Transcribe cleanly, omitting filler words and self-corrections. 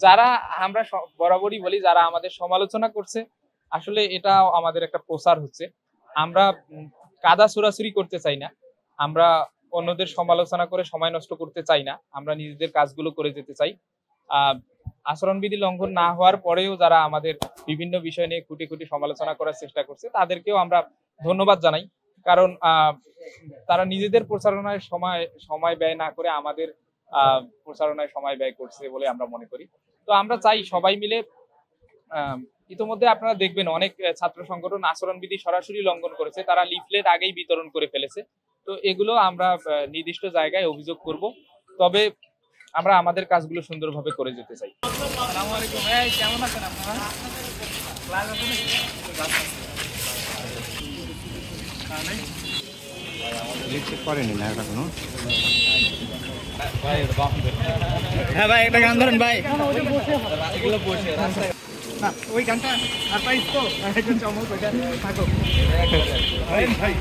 যারা আমরা বরাবরই বলি যারা আমাদের সমালোচনা করছে আসলে এটা আমাদের একটা প্রচার হচ্ছে। আমরা কাদা ছোড়াছুরি করতে চাই না, আমরা অন্যদের সমালোচনা করে সময় নষ্ট করতে চাই না, আমরা নিজেদের কাজগুলো করে যেতে চাই। আচরণবিধি লঙ্ঘন না হওয়ার পরেও যারা আমাদের বিভিন্ন বিষয় নিয়ে খুঁটি খুঁটি সমালোচনা করার চেষ্টা করছে তাদেরকেও আমরা ধন্যবাদ জানাই, কারণ তারা নিজেদের প্রচারণায় সময় ব্যয় না করে আমাদের প্রচারণায় সময় ব্যয় করছে বলে আমরা মনে করি। তো আমরা চাই সবাই মিলে, ইতিমধ্যে আপনারা দেখবেন অনেক ছাত্র সংগঠন আচরণবিধি সরাসরি লঙ্ঘন করেছে, তারা লিফলেট আগেই বিতরণ করে ফেলেছে। তো এগুলো আমরা নির্দিষ্ট জায়গায় অভিযোগ করব, তবে আমরা আমাদের কাজগুলো সুন্দরভাবে করে যেতে চাই। আসসালামু আলাইকুম, কেমন আছেন আপনারা? করেনি না এখনো। হ্যাঁ ভাই, একটা গান ধরেন ভাই। ওই গানটা আর পাইস তো একজন চমক ওইটা থাকো ভাই।